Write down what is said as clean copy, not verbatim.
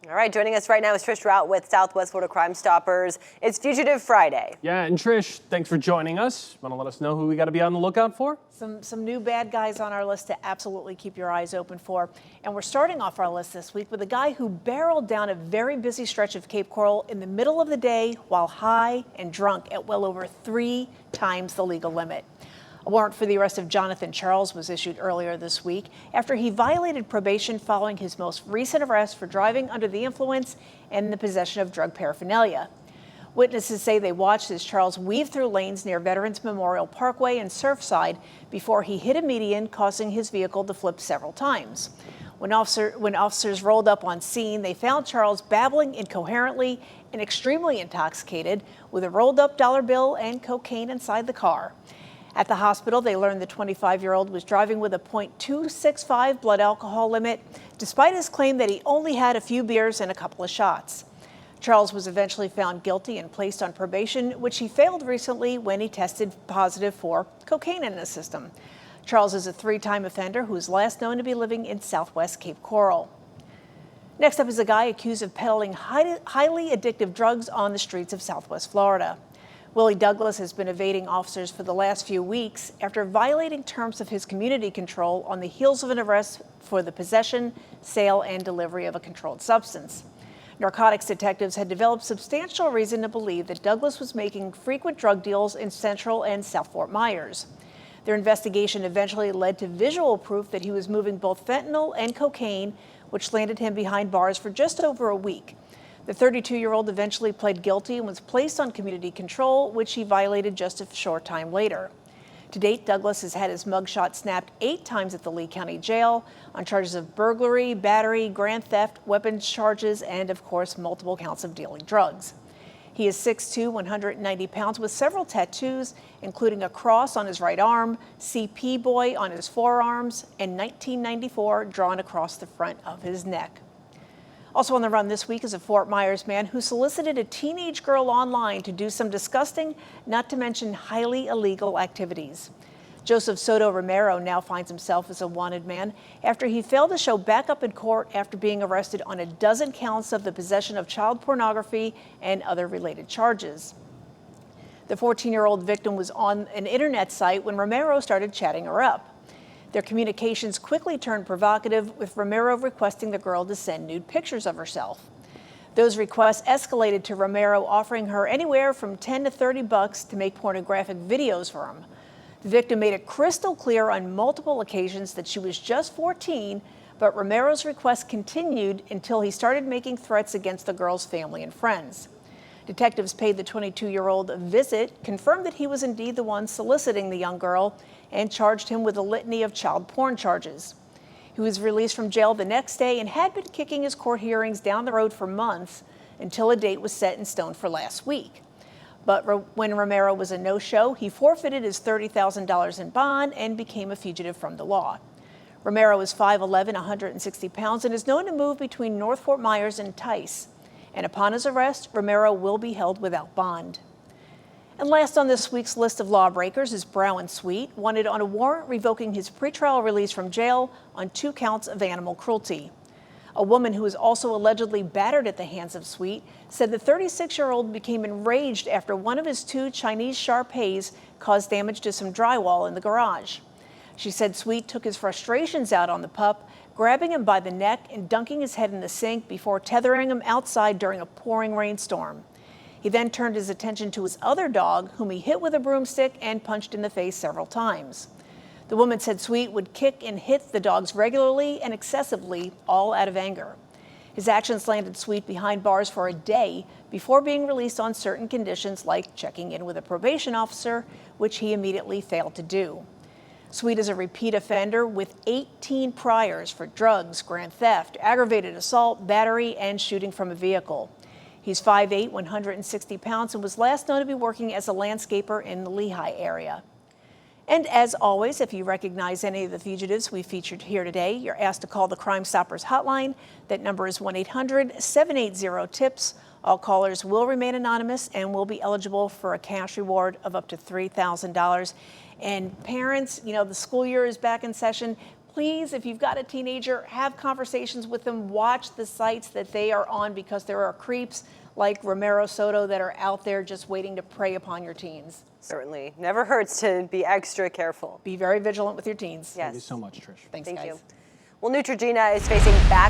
All right, joining us right now is Trish Rout with Southwest Florida CrimeStoppers. It's Fugitive Friday. Yeah, and Trish, thanks for joining us. Want to let us know who we got to be on the lookout for? Some new bad guys on our list to absolutely keep your eyes open for. And we're starting off our list this week with a guy who barreled down a very busy stretch of Cape Coral in the middle of the day while high and drunk at well over 3 times the legal limit. A warrant for the arrest of Jonathan Charles was issued earlier this week after he violated probation following his most recent arrest for driving under the influence and the possession of drug paraphernalia. Witnesses say they watched as Charles weaved through lanes near Veterans Memorial Parkway and Surfside before he hit a median, causing his vehicle to flip several times. When officers rolled up on scene, they found Charles babbling incoherently and extremely intoxicated with a rolled up dollar bill and cocaine inside the car. At the hospital, they learned the 25-year-old was driving with a .265 blood alcohol limit, despite his claim that he only had a few beers and a couple of shots. Charles was eventually found guilty and placed on probation, which he failed recently when he tested positive for cocaine in his system. Charles is a 3-time offender who is last known to be living in Southwest Cape Coral. Next up is a guy accused of peddling highly addictive drugs on the streets of Southwest Florida. Willie Douglas has been evading officers for the last few weeks after violating terms of his community control on the heels of an arrest for the possession, sale, and delivery of a controlled substance. Narcotics detectives had developed substantial reason to believe that Douglas was making frequent drug deals in Central and South Fort Myers. Their investigation eventually led to visual proof that he was moving both fentanyl and cocaine, which landed him behind bars for just over a week. The 32-year-old eventually pled guilty and was placed on community control, which he violated just a short time later. To date, Douglas has had his mugshot snapped 8 times at the Lee County Jail on charges of burglary, battery, grand theft, weapons charges, and, of course, multiple counts of dealing drugs. He is 6'2", 190 pounds, with several tattoos, including a cross on his right arm, CP Boy on his forearms, and 1994 drawn across the front of his neck. Also on the run this week is a Fort Myers man who solicited a teenage girl online to do some disgusting, not to mention highly illegal activities. Joseph Soto Romero now finds himself as a wanted man after he failed to show back up in court after being arrested on a dozen counts of the possession of child pornography and other related charges. The 14-year-old victim was on an internet site when Romero started chatting her up. Their communications quickly turned provocative, with Romero requesting the girl to send nude pictures of herself. Those requests escalated to Romero offering her anywhere from $10 to $30 to make pornographic videos for him. The victim made it crystal clear on multiple occasions that she was just 14, but Romero's request continued until he started making threats against the girl's family and friends. Detectives paid the 22-year-old a visit, confirmed that he was indeed the one soliciting the young girl, and charged him with a litany of child porn charges. He was released from jail the next day and had been kicking his court hearings down the road for months until a date was set in stone for last week. But when Romero was a no-show, he forfeited his $30,000 in bond and became a fugitive from the law. Romero is 5'11", 160 pounds, and is known to move between North Fort Myers and Tice. And upon his arrest, Romero will be held without bond. And last on this week's list of lawbreakers is Brown Sweet, wanted on a warrant revoking his pretrial release from jail on 2 counts of animal cruelty. A woman who was also allegedly battered at the hands of Sweet said the 36-year-old became enraged after one of his 2 Chinese Shar-Peis caused damage to some drywall in the garage. She said Sweet took his frustrations out on the pup, grabbing him by the neck and dunking his head in the sink before tethering him outside during a pouring rainstorm. He then turned his attention to his other dog, whom he hit with a broomstick and punched in the face several times. The woman said Sweet would kick and hit the dogs regularly and excessively, all out of anger. His actions landed Sweet behind bars for a day before being released on certain conditions, like checking in with a probation officer, which he immediately failed to do. Sweet is a repeat offender with 18 priors for drugs, grand theft, aggravated assault, battery, and shooting from a vehicle. He's 5'8", 160 pounds, and was last known to be working as a landscaper in the Lehigh area. And as always, if you recognize any of the fugitives we featured here today, you're asked to call the CrimeStoppers hotline. That number is 1-800-780-TIPS. All callers will remain anonymous and will be eligible for a cash reward of up to $3,000. And parents, the school year is back in session. Please, if you've got a teenager, have conversations with them. Watch the sites that they are on, because there are creeps like Romero Soto that are out there just waiting to prey upon your teens. Certainly. Never hurts to be extra careful. Be very vigilant with your teens. Yes. Thank you so much, Trish. Thanks, Thank guys. you. Well, Neutrogena is facing back